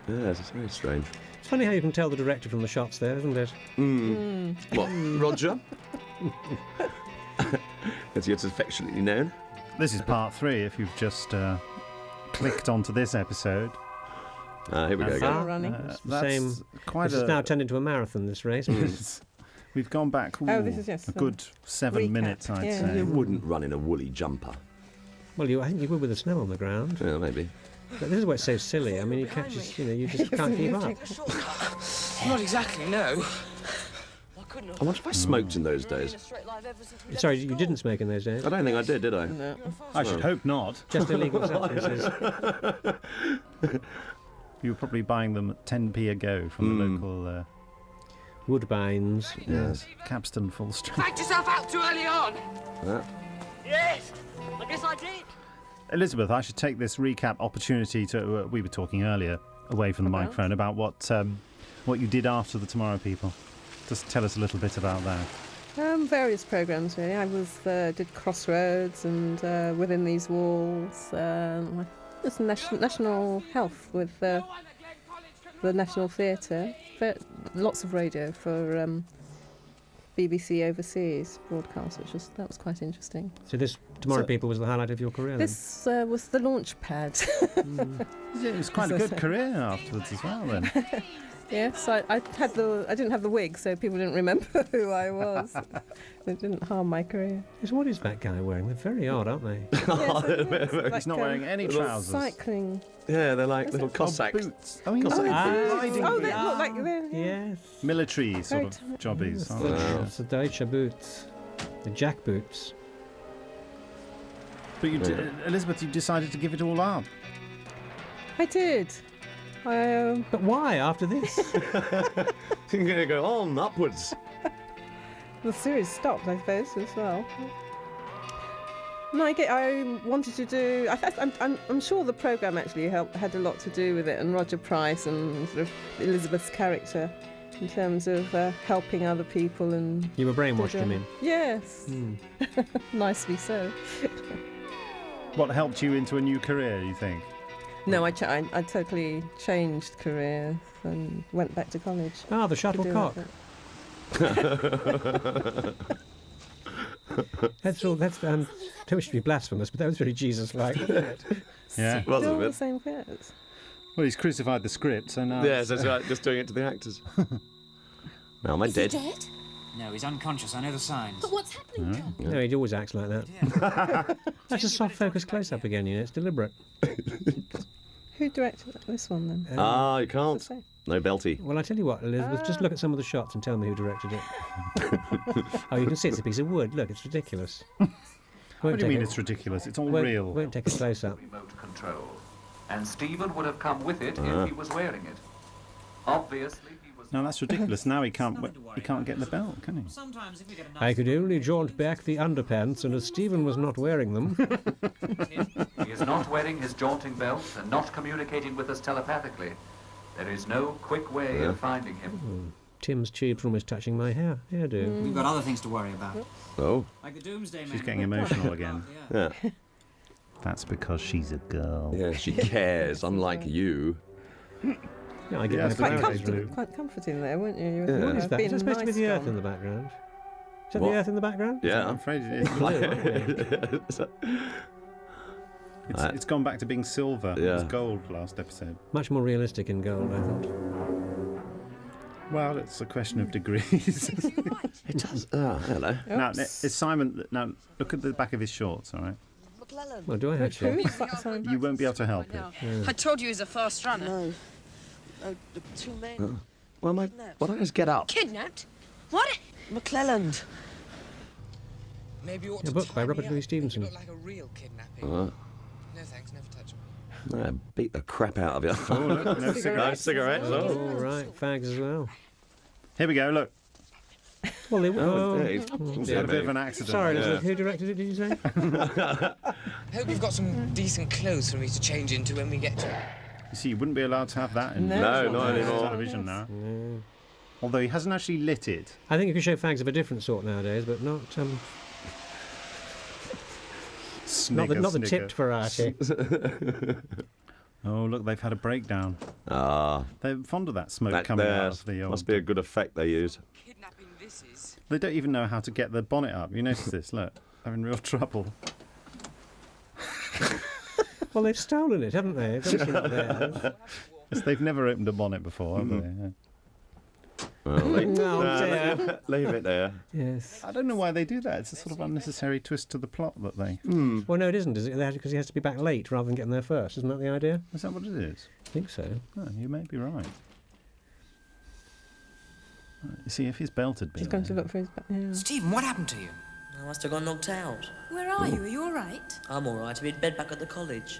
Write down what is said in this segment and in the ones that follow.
Yes, it's very strange. It's funny how you can tell the director from the shots there, isn't it? What, Roger? As he is affectionately known. This is part 3, if you've just clicked onto this episode. Here we go again. Running. This has now turned into a marathon, this race. We've gone back this is, yes, a good 7 recap. minutes, I'd say. You wouldn't run in a woolly jumper. Well, I think you would with the snow on the ground. Yeah, maybe. But this is what's so silly. I mean, you just can't keep up. Not exactly, no. I wonder if I smoked in those days. Sorry, you didn't smoke in those days? I don't think I did I? No. I should hope not. Just illegal substances. You were probably buying them at 10p a go from the local... Woodbines. Yes, Capstan Full Street. Backed yourself out too early on! Yeah. Yes! I guess I did! Elizabeth, I should take this recap opportunity to... we were talking earlier, away from the microphone, about what you did after the Tommorow People. Just tell us a little bit about that. Various programmes, really. I did Crossroads and Within These Walls. It's National Health with the National Theatre. But lots of radio for BBC Overseas broadcast, that was quite interesting. So this Tommorow People was the highlight of your career, then? This was the launch pad. It was quite a good career afterwards as well, then. Yes, I didn't have the wig, so people didn't remember who I was. It didn't harm my career. So what is that guy wearing? They're very odd, aren't they? He's not wearing any trousers. Cycling. Yeah, they're like little Cossacks. Boots. Oh, Cossack boots. riding Oh, boots. they look like they're... Yes. Military sort of Very jobbies. aren't they? It's the Deutsche boots. The jack boots. But Elizabeth, you decided to give it all up. I did. But why after this? You're going to go on upwards. The series stopped, I suppose, as well. No, I wanted to do... I'm sure the programme actually had a lot to do with it, and Roger Price and sort of Elizabeth's character, in terms of helping other people and... You were brainwashed, you mean? Yes. Nicely so. What helped you into a new career, you think? No, I totally changed careers and went back to college. Ah, the shuttlecock. That's don't wish to be blasphemous, but that was very Jesus-like, wasn't it? Yeah. Was Still it? the same bits. Well, he's crucified the script, so now... Yes, that's right, just doing it to the actors. Now, am I dead? Is he dead? No, he's unconscious, I know the signs. But what's happening, John? No, he always acts like that. That's a soft focus close-up again, it's deliberate. Who directed this one, then? You can't. Say. No belty. Well, I tell you what, Elizabeth, just look at some of the shots and tell me who directed it. Oh, you can see it's a piece of wood. Look, it's ridiculous. What do you mean it's ridiculous? It's all real. Won't take a close-up. Remote control, and Stephen would have come with it if he was wearing it. Obviously, he was. No, that's ridiculous. Now he can't get the belt, can he? Sometimes if we get a nice I could only jaunt back the underpants, and as Stephen was not wearing them... He is not wearing his jaunting belt and not communicating with us telepathically. There is no quick way of finding him. Tim's tubes are almost touching my hairdo. We've got other things to worry about. Oh. Like the Doomsday Men. She's getting emotional again. Yeah. That's because she's a girl. Yeah, she cares, unlike you. Yeah, I get Yes, my quite priorities. Quite comforting there, weren't you? Yeah. What is that? Is that supposed to be the nice Earth in the background? Is that What? the Earth in the background? Yeah. I'm afraid it is. It's gone back to being silver. It was Yeah. gold last episode. Much more realistic in gold, I thought. Well, it's a question of degrees. It does. Hello. Now, is Simon... Now, look at the back of his shorts, all right? McClellan. Well, do I actually? You won't be able to help it. I told you he's a fast runner. No. No, the 2 men. Well, why don't I just get up? Kidnapped? What? McClellan. Maybe you ought A to book by tie me Robert up. Louis Stevenson. Look like a real kidnapping. Uh, No thanks, never touch me. no, beat the crap out of you. Oh, look, no cigarettes. Cigarettes. Oh, right, fags as well. Here we go, look. Well, they He's had a bit of an accident. Sorry, Elizabeth, who directed it, did you say? Hope you've got some decent clothes for me to change into when we get to it. You see, you wouldn't be allowed to have that in No, not anymore. television now. Although he hasn't actually lit it. I think you can show fags of a different sort nowadays, but not not the tipped variety. Oh, look, they've had a breakdown. Ah, They're fond of that smoke that coming there out of the old... must be a good effect they use. Kidnapping this is. They don't even know how to get the bonnet up. You notice this? Look, they're in real trouble. Well, they've stolen it, haven't they? It's obviously not theirs. Yes, they've never opened a bonnet before, have they? Yeah. Well, dear. leave it there. Yes. I don't know why they do that. It's a sort of unnecessary twist to the plot that they... Well, no, it isn't, is it? Because he has to be back late rather than getting there first. Isn't that the idea? Is that what it is? I think so. Oh, you may be right. You see, if his belt had been He's going to there- look for his back. Yeah. Stephen, what happened to you? I must have got knocked out. Where are you? Are you all right? I'm all right. I'm in bed back at the college.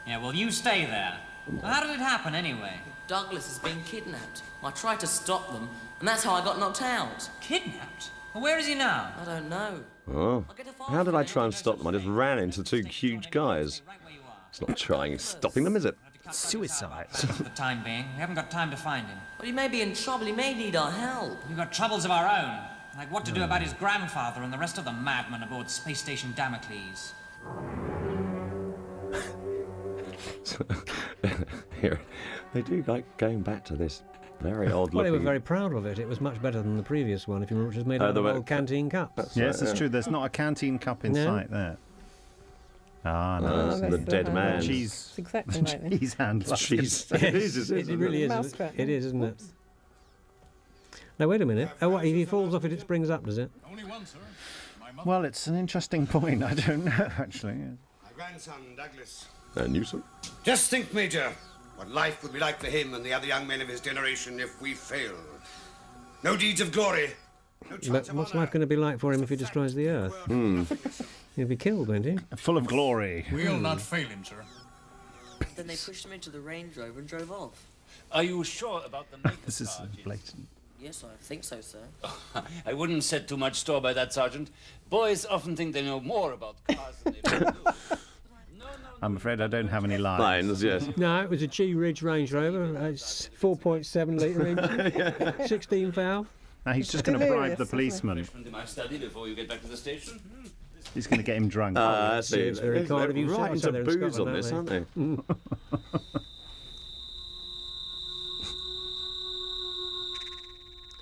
Yeah, well, you stay there. Well, how did it happen, anyway? Douglas has been kidnapped. I tried to stop them, and that's how I got knocked out. Kidnapped? Well, where is he now? I don't know. Oh. I'll get a file How did from I him. try and stop them? I just ran into two huge guys. Right where you are. It's not trying stopping them, is it? Suicide. For the time being, we haven't got time to find him. Well, he may be in trouble. He may need our help. We've got troubles of our own, like what to do about his grandfather and the rest of the madmen aboard Space Station Damocles. Here, they do like going back to this very odd Well, they were looking. very proud of it. It was much better than the previous one, if you remember, which was made out the of way- old canteen cups. Yes, it's true. There's not a canteen cup in No. sight there. Ah, no. Ah, that's the the dead hand. man. Cheese. It's exactly like this. Cheese hand. Cheese. It is, It isn't really is. Mousetrap. It is, isn't it? Now, wait a minute. Oh, what, if he falls off it, it springs up, does it? Only one, sir. My mother. Well, it's an interesting point. I don't know, actually. My grandson, Douglas. And you, sir? Just think, Major, what life would be like for him and the other young men of his generation if we fail. No deeds of glory. No chance But of what's honor. life going to be like for him if he destroys the Earth? He'll be killed, won't he? Full of glory. We'll not fail him, sir. Then they pushed him into the Range Rover and drove off. Are you sure about the makeup, This is Sergeant? blatant. Yes, I think so, sir. I wouldn't set too much store by that, Sergeant. Boys often think they know more about cars than they really do. I'm afraid I don't have any lines. Lines, yes. No, it was a G-Ridge Range Rover. It's 4.7 litre engine, 16 valve. Now he's just going to bribe Delirious, the isn't it? policeman. Refreshment in my study before you get back to the station. He's going to get him drunk. I see. it's very They're kind of you to right say into they're in booze on Scotland, this, aren't aren't they?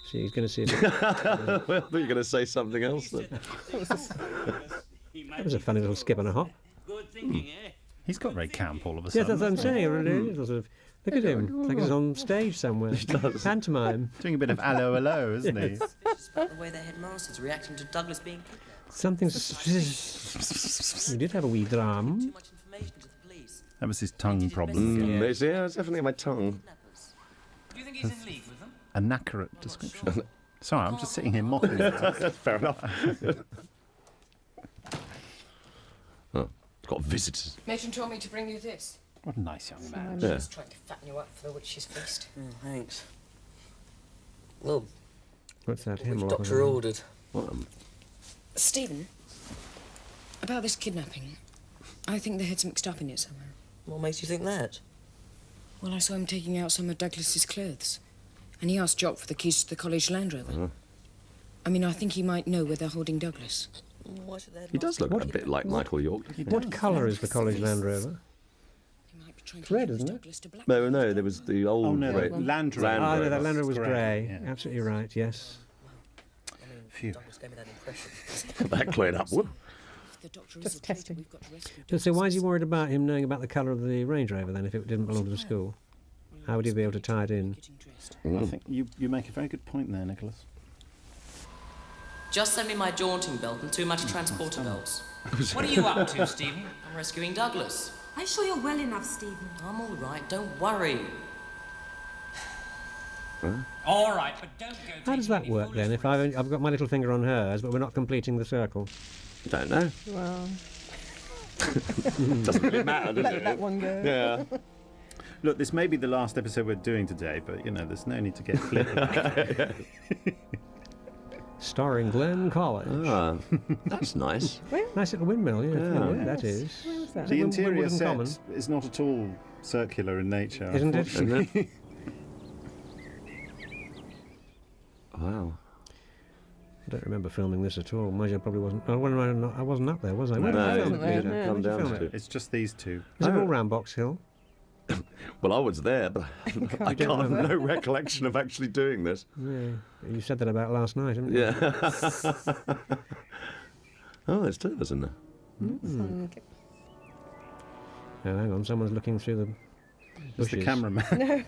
See, he's going to see if Well, I thought you were going to say something else. Then. that was a funny little skip and a hop. Good thinking, eh? He's got very camp all of a Yeah, sudden. that's what I'm hasn't he? saying. It really is. Sort of, look at him. Like he's on stage somewhere. Pantomime. Doing a bit of hello, hello, isn't he? It's just about the way the headmaster's reacting to Douglas being kidnapped. Something's... We did have a wee dram. Too much information to the police. That was his tongue problem. Yeah, it's definitely my tongue. Kidnappers. Do you think he's in league with them? An accurate description. Sorry, I'm just sitting here mocking him. Fair enough. Oh, it's got visitors. Matron told me to bring you this. What a nice young man. Yeah. She's trying to fatten you up for the witch's feast. Oh, thanks. Well, What's that? which Hemlock or doctor something? ordered? What, Stephen, about this kidnapping, I think their head's mixed up in it somewhere. What makes you think that? Well, I saw him taking out some of Douglas's clothes, and he asked Jock for the keys to the college Land Rover. I mean, I think he might know where they're holding Douglas. Why should they he does look a bit like Michael York. doesn't he? What colour is the college Land Rover? He might be trying It's to red, use isn't it? Douglas to black. No, no, there was the old. Oh, no, grey- the Land Rover. Land Ah, no, Rover. that Land Rover was Grey, grey. yeah. Absolutely right, yes. I mean, Phew. Douglas gave me that impression. That cleared up. Whoop. If the doctor Just is a traitor, testing. we've got to rescue So why is he Douglas. worried about him knowing about the colour of the Range Rover then if it didn't belong to the school? How would he be able to tie it in? Getting dressed. I think you make a very good point there, Nicholas. Just send me my jaunting belt and two matching transporter belts. What are you up to, Stephen? I'm rescuing Douglas. Are you sure you're well enough, Stephen? I'm all right, don't worry. All right, but don't go. How does that work then? If I've got my little finger on hers, but we're not completing the circle. Don't know. Well, Doesn't really matter, does let it? that one go. Yeah. Look, this may be the last episode we're doing today, but, you know, there's no need to get flippant. Starring Glenn College. Ah, that's nice. Nice little windmill, yeah. Yeah. That is. Where was that? The Wim- interior Wimbledon set Common. is not at all circular in nature, Isn't it? unfortunately. Isn't it? Wow. I don't remember filming this at all. Mind you, I probably wasn't. I wasn't up there, was I? Where No, did I it film wasn't it? there, didn't no. come Where'd you down film to it? It's just these two. Is it Oh. all round Box Hill? Well, I was there, but I can't have no recollection of actually doing this. Yeah, you said that about last night, haven't you? Yeah. Oh, there's two of us in there. Oh, hang on, someone's looking through the It's bushes. the cameraman. No.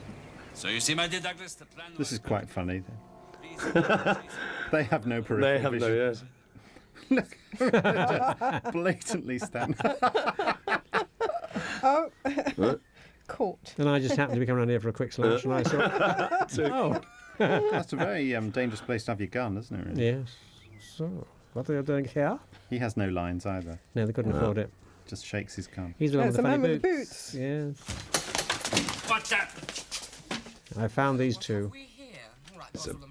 So you see, my dear Douglas, the plan This is was- quite funny. They have no peripheral They have vision. no, yes. Just blatantly stand. Oh. What? Caught. And I just happened to be coming around here for a quick slash, and I saw... Oh. That's a very dangerous place to have your gun, isn't it? Really? Yes. So, what are you doing here? He has no lines either. No, they couldn't afford it. Just shakes his gun. He's the one with That's the the funny man with the boots. boots. Watch that! I found these two.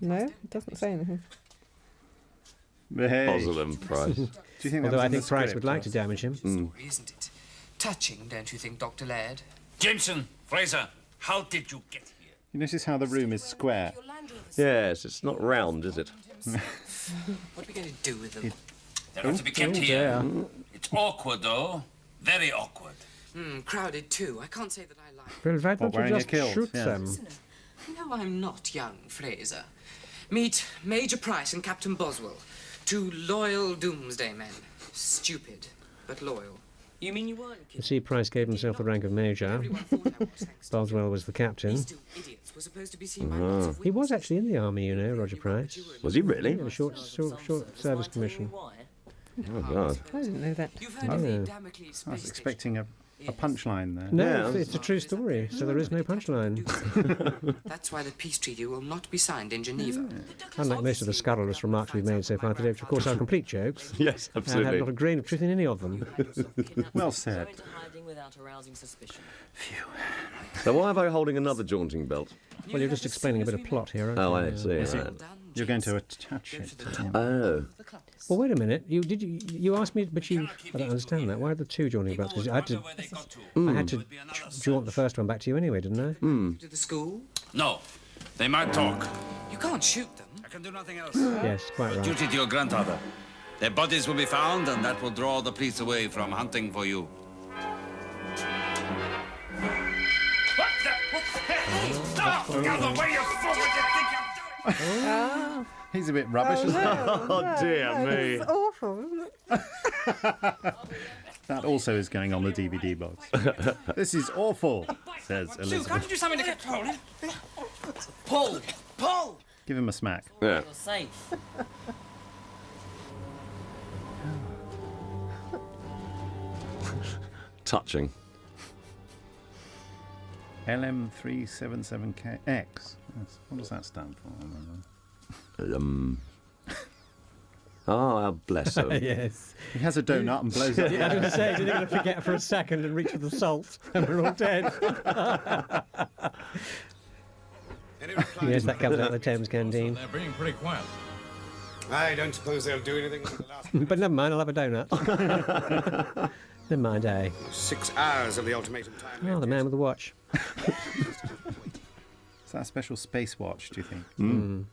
No, it doesn't say anything. Hey. Puzzle and Price. Do you think Although that was I in the think Price script, would like or- to damage him. Isn't it? Touching, don't you think, Dr. Laird? Jameson, Fraser, how did you get here? You notice how the room is square? Yes, it's not round, is it? What are we going to do with them? They're not to be kept Oh, here. dear. It's awkward, though. Very awkward. Crowded too. I can't say that I like. Well, why What, don't you wearing a just kilt? shoot Yeah. them? No, I'm not young, Fraser. Meet Major Price and Captain Boswell, two loyal Doomsday Men. Stupid, but loyal. You mean you weren't You kidding? see, Price gave himself the rank of major. Everyone thought I was, thanks to Boswell was the captain. These two idiots were supposed to be seen by lots of He was witnesses. actually in the army, you know, Roger Price. Was he really? He had a short service commission. Oh, God. I didn't know that. You've heard of the Yeah. Damocles I was space expecting a punchline there. No, Yeah. it's a true story, so there is no punchline. station. That's why the peace treaty will not be signed in Geneva. Unlike most of the scurrilous remarks we've made so far today, which of course are complete jokes, Yes, and have absolutely. not a grain of truth in any of them. Well said. Go into hiding without arousing suspicion. So why am I holding another jaunting belt? Well, you're just explaining a bit of plot here, aren't Oh, you? I see. Right. You're going to attach it to him. Oh. Well, wait a minute. You asked me, but I don't understand that. Why are there two jaunting belts? Because I had to jaunt the first one back to you anyway, didn't I? To the school? No, they might talk. You can't shoot them. I can do nothing else. Yes, quite right. Duty to your grandfather. Their bodies will be found, and that will draw the police away from hunting for you. What the? Hey! Stop! Out of the way, you fool! What do you think you're doing? Ah. He's a bit rubbish, isn't he? Oh, dear me. It's awful, isn't it? That also is going on the DVD box. This is awful, says Sue, can't Elizabeth. you do something to get Paul? Pull! Pull! Give him a smack. Yeah. You're safe. Touching. LM377KX. Yes. What does that stand for? I don't know. Oh, bless her. Yes. He has a donut and blows it. I was going to say, you're going to forget for a second and reach for the salt, and we're all dead. Yes, that comes out of the Thames canteen. They're being pretty quiet. I don't suppose they'll do anything until the last But never mind, I'll have a donut. Never mind, eh? 6 hours of the ultimatum time. Oh, the man with the watch. Is that a special space watch, do you think?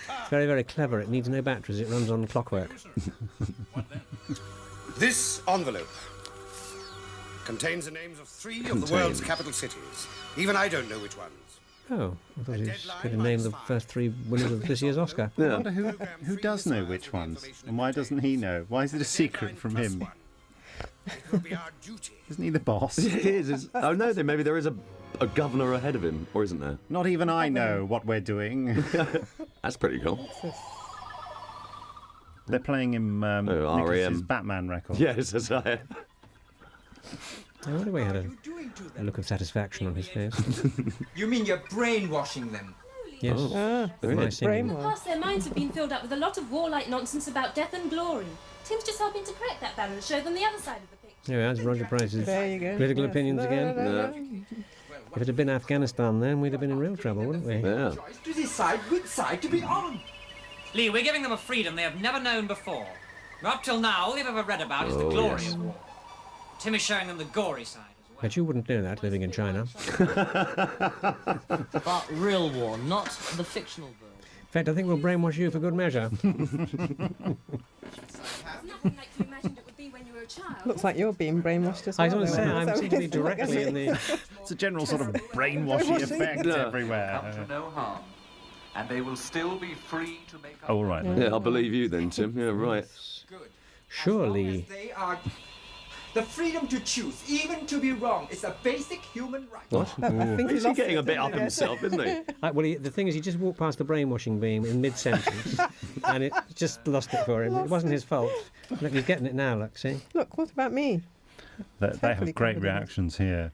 It's very, very clever. It needs no batteries. It runs on clockwork. This envelope contains the names of 3 of the world's capital cities. Even I don't know which ones. Oh, I thought he was going to name the first 3 winners of this year's Oscar. I wonder who does know which ones, and why doesn't he know? Why is it a secret from him? It will be our duty. Isn't he the boss? It is. Oh, no, then maybe there is a governor ahead of him, or isn't there? Not even I know what we're doing. That's pretty cool. They're playing him Nicholas's R.E.M. Batman record. Yes, that's right. I wonder why he had a look of satisfaction on his face. You mean you're brainwashing them? Yes. With my singing. Plus, their minds have been filled up with a lot of warlike nonsense about death and glory. Tim's just helping to correct that balance, show them the other side of the picture. Yeah, that's Roger Price's There you go. political Yes. opinions No, again. no, no, Yeah. no. If it had been Afghanistan, then we'd have been in real trouble, wouldn't we? Yeah. To decide which side to be on. Lee, we're giving them a freedom they have never known before. Up till now, all they've ever read about is the glory of war. Tim is showing them the gory side as well. But you wouldn't know that living in China. But real war, not the fictional version. In fact, I think we'll brainwash you for good measure. It's nothing like you imagined it would be when you were a Looks like you're being brainwashed as well. I was going to say, though. I seem to be directly in the... It's a general sort of brainwashing effect everywhere. Come to no harm, and they will still be free to make up. All right. Yeah, I'll believe you then, Tim. Yeah, right. Surely... They are... The freedom to choose, even to be wrong, is a basic human right. What? I think He's lost getting a it, bit didn't up he? himself, isn't he? the thing is, he just walked past the brainwashing beam in mid-sentence, and it just lost it for him. It wasn't his fault. Look, he's getting it now, look, see? Look, what about me? They Totally have great covered in it. reactions here.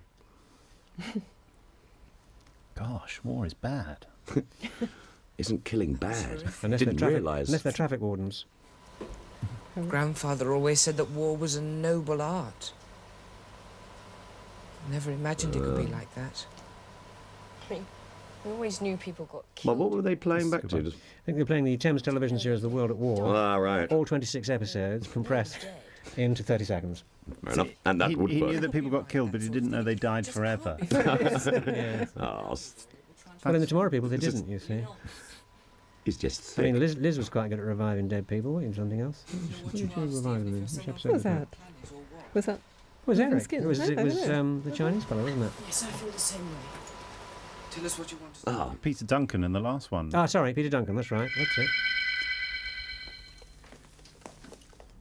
Gosh, war is bad. Isn't killing bad? Unless Didn't they're realise. Unless they're traffic wardens. Grandfather always said that war was a noble art. Never imagined it could be like that. We always knew people got Well, killed. what were they playing back to? I think they're playing the Thames television series The World at War. Ah, right. All 26 episodes compressed into 30 seconds. Fair enough. And that would he work. knew that people got killed, but he didn't know they died forever. Yeah. Oh, Well, in the Tommorow People, they didn't, you see. he's just I thick. mean, Liz was quite good at reviving dead people. What, something else? What did you revive them in? Which episode What was that? Was that? It was Living Eric. Skin? It was, I it don't was know. the Chinese fellow, wasn't it? Yes, I feel the same way. Tell us what you want to Ah, Peter Duncan in the last one. Ah, sorry, Peter Duncan, that's right. That's it.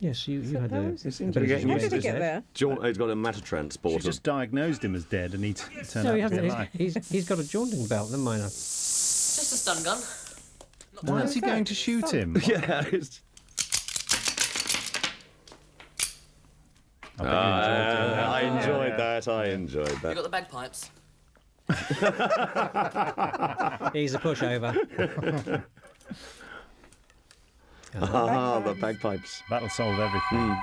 Yes, you had that a... was- he seems to be getting How used did to he get there? He's got a matter She transporter. just diagnosed him as dead, and he turned No, he out to be hasn't. alive. He's got a jaunting belt. Never mind. Just a stun gun. Why is he going to shoot him? Yeah, it's... I bet you enjoyed it. I enjoyed Yeah. that. I enjoyed You that. got the bagpipes. He's a pushover. Ah, the bagpipes. That'll solve everything.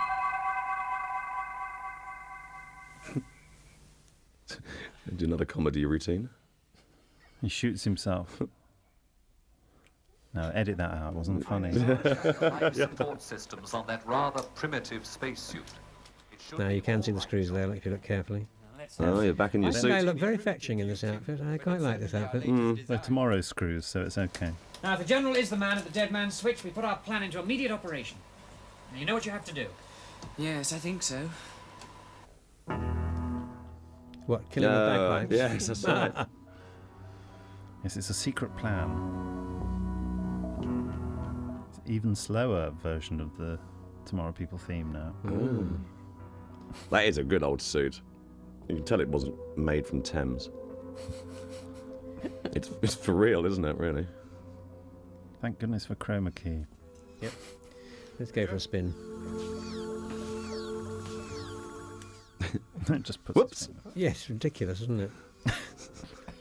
Do another comedy routine. He shoots himself. No, edit that out. It wasn't funny. Life support systems on that rather primitive spacesuit. It should Now be you can see the all screws there, if you look carefully. Oh, you're back in your I think I suit. look very fetching in this outfit. I quite like this outfit. They're tomorrow screws, so it's okay. Now, if the General is the man at the dead man's switch, we put our plan into immediate operation. Now, you know what you have to do. Yes, I think so. What, killing with bagpipes? Yes, that's right. Yes, it's a secret plan. It's an even slower version of the Tommorow People theme now. That is a good old suit. You can tell it wasn't made from Thames. It's for real, isn't it, really? Thank goodness for chroma key. Yep. Let's go for a spin. Just puts Whoops. his finger. Yes, ridiculous, isn't it?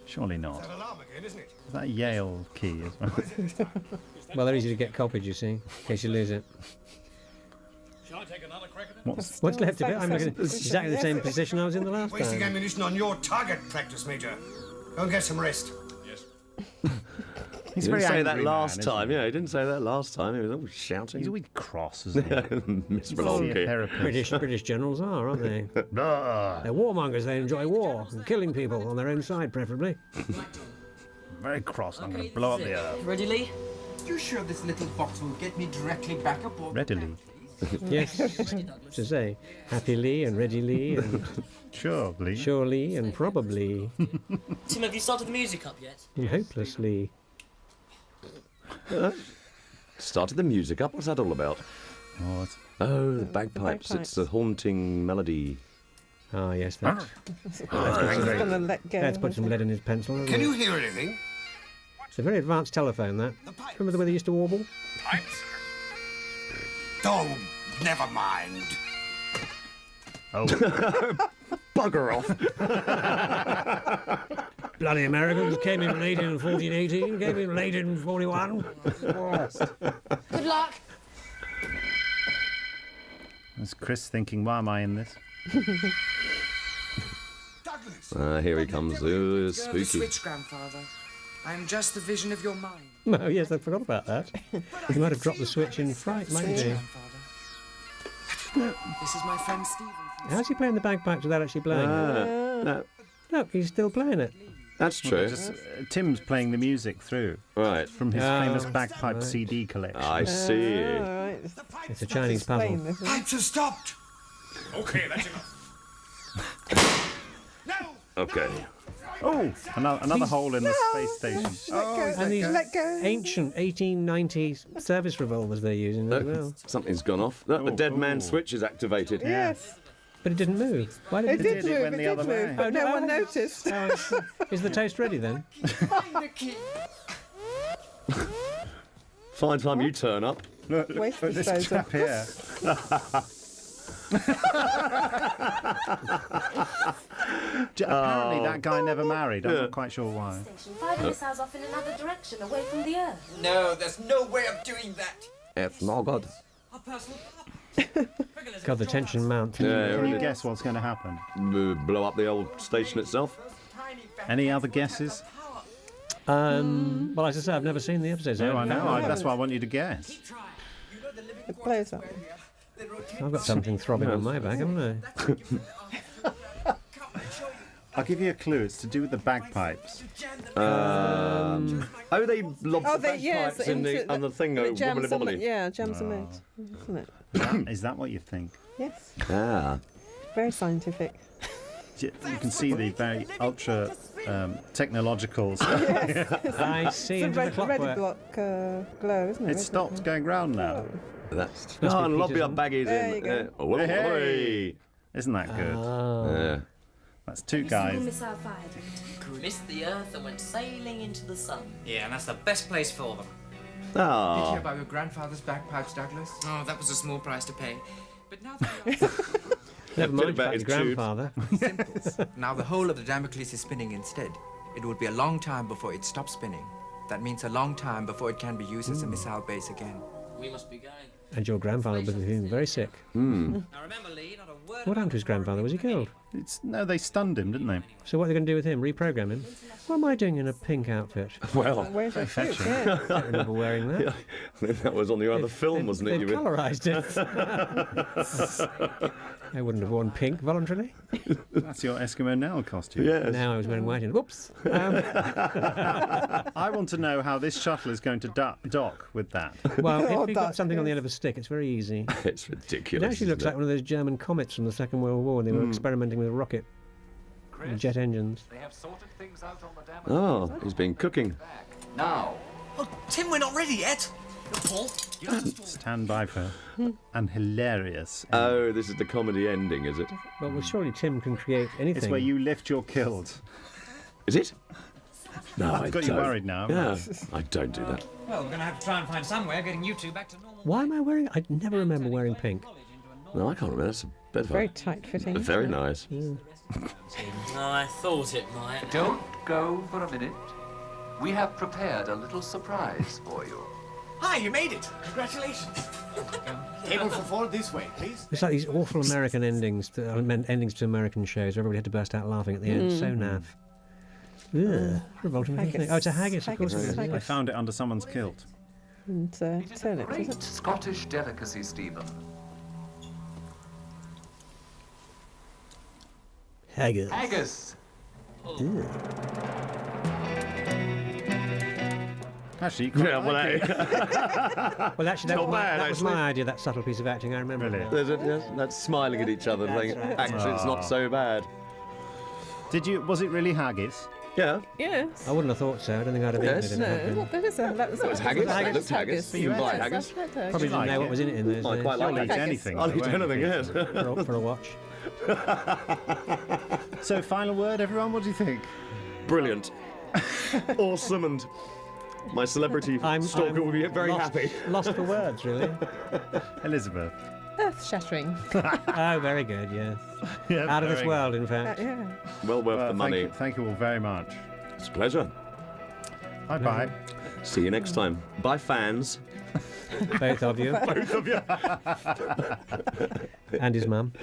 Surely not. That alarm again, isn't it? Is that a Yale key as well? Well, they're easy to get copied, you see, in case you lose it. Shall I take another crack at it? What's left of it? I'm looking at exactly the same position I was in the last Wasting time. ammunition on your target practice, Major. Go and get some rest. Yes. He's He very didn't say angry that last man, isn't time. he? Yeah, he didn't say that last time. He was always shouting. He's always cross, isn't he? Miserable See old a kid. therapist. British generals are, aren't they? Blah. They're warmongers. They enjoy war and killing people on their own side, preferably. Very cross. I'm going to blow up the earth. Ready, Lee? You sure this little box will get me directly back aboard? Readily. Yes, to say, happily and readily and Surely. surely and probably Tim, have you started the music up yet? and hopelessly. Started the music up. What's that all about? What? Oh, the bagpipes. It's a haunting melody. Ah, yes, that's. He's gonna let go. Let's put some lead in his pencil. hasn't Can it? you hear anything? It's a very advanced telephone, that. Remember the way they used to warble? Oh, never mind. Oh, Bugger off. Bloody Americans came in late in 1418, came in late in 41. Good luck. there's Chris thinking, why am I in this? Douglas! Here he comes. Ooh, Go the spooky. switch, Grandfather. I am just the vision of your mind. Oh, yes, I forgot about that. You might have dropped the switch in fright, mightn't you? Grandfather. This is my friend Stephen. How's he playing the bagpipes without actually playing it? No, Look, he's still playing it. that's true. Just, Tim's playing the music through Right. from his Oh, famous bagpipe right. CD collection. I see. All right. It's a Chinese puzzle. Explain this, isn't it? Pipes have stopped! Okay, that's enough. Okay. Oh, another hole in the space station. And these Let go. ancient 1890s service revolvers they're using as well. Something's gone off. Look, the dead man switch is activated. Yes. But it didn't move. Why did It did it move, went it the did other way. move, but no one noticed. Is the toast ready then? Fine time you turn up. Look, Waste this disposal. chap here. Apparently that guy never married. I'm not quite sure why. Station 5 missiles off in another direction, away from the Earth. No, there's no way of doing that. It's not good. Our personal God, the tension mounts. Can you guess what's going to happen? Blow up the old station itself. Any other guesses? Well, as I say, I've never seen the episode. No, I know. That's why I want you to guess. It blows up. I've got something throbbing on my back, haven't I? I'll give you a clue. It's to do with the bagpipes. Oh, they lob the bagpipes in the, on the thing, it jams wobbly them, wobbly. yeah, jams them out, isn't it? Is that what you think? Yes. Ah. Very scientific. You can see the very ultra technological. I see It's a into the red clockwork. block glow, isn't it? It stopped going round now. That's Must be and lobby up Peterson. baggies There in. you go. Oh, Hey. hey. Isn't that good? Yeah. That's two Single guys. missile fired. Missed the Earth and went sailing into the sun. Yeah, and that's the best place for them. Did you hear Oh. about your grandfather's bagpipes, Douglas? Oh, that was a small price to pay. But now that Never mind about about his your grandfather. Now the whole of the Damocles is spinning instead. It will be a long time before it stops spinning. That means a long time before it can be used as a missile base again. We must be going. And your grandfather was feeling very sick. Now remember, Lee, not a word. What happened to his grandfather? Was he killed? No, they stunned him, didn't they? So what are they going to do with him? Reprogram him? What am I doing in a pink outfit? Well, Where's your Very suit? fetching. Yeah. I don't remember wearing that. that was on the other film, wasn't it? They've You were- colourised it. I wouldn't have worn pink voluntarily. That's your Eskimo Nell costume. Yes. Now I was wearing white and whoops. I want to know how this shuttle is going to dock with that. Well, Oh, if you've got that something on the is- end of a stick, it's very easy. It's It ridiculous. actually looks isn't like one of those German comets from the Second World War. They were experimenting with a rocket and jet engines. They have sorted things out on the dam. Oh, he's been cooking. Now, Oh, Tim, we're not ready yet. Paul, you have to stall. Stand by for and hilarious. Oh, this is the comedy ending, is it? Well, surely Tim can create anything. It's where you lift your kilt. Is it? No, I I've got don't. you worried now. Yeah, I don't do that. Well, we're going to have to try and find some way of getting you two back to normal. Why am I wearing... I never remember wearing pink. No, I can't remember. That's a bit of Very a... tight fitting. Very nice. I thought it might. don't go for a minute. We have prepared a little surprise for you. Hi, you made it. Congratulations. Table for four this way, please. It's like these awful American endings, endings to American shows. Everybody had to burst out laughing at the end. So naff. Ugh. Revolting little thing. Oh, it's a haggis, of course it is. I Yes. found it under someone's kilt. And It is a turnips, great is it? Scottish delicacy, Stephen. Haggis. Haggis. Actually, you quite Yeah, well, like it. Well, actually, that, Not was, bad, that was actually. my idea, that subtle piece of acting. I remember Really? that. There's that's smiling at each other, That's saying, right. actually, it's not so bad. Was it really haggis? Yeah. Yes. I wouldn't have thought so. I don't think I'd have eaten Yes. it. No, that is a... That was haggis. That It looked haggis. You can buy haggis. Probably didn't like know what it? was in it in those I days. quite like I'll eat haggis. anything. I'll though, eat won't anything, you? yes. For a watch. So, final word, everyone. What do you think? Brilliant. Awesome, and my celebrity stalker will be very lost, happy. Lost for words, really. Elizabeth. earth-shattering. Oh, very good, yes. Yeah, Out of this very world, in fact. Yeah. Well worth the money. Thank you all very much. It's a pleasure. Bye-bye. See you next time. Bye, fans. Both of you. Both of you. And his mum.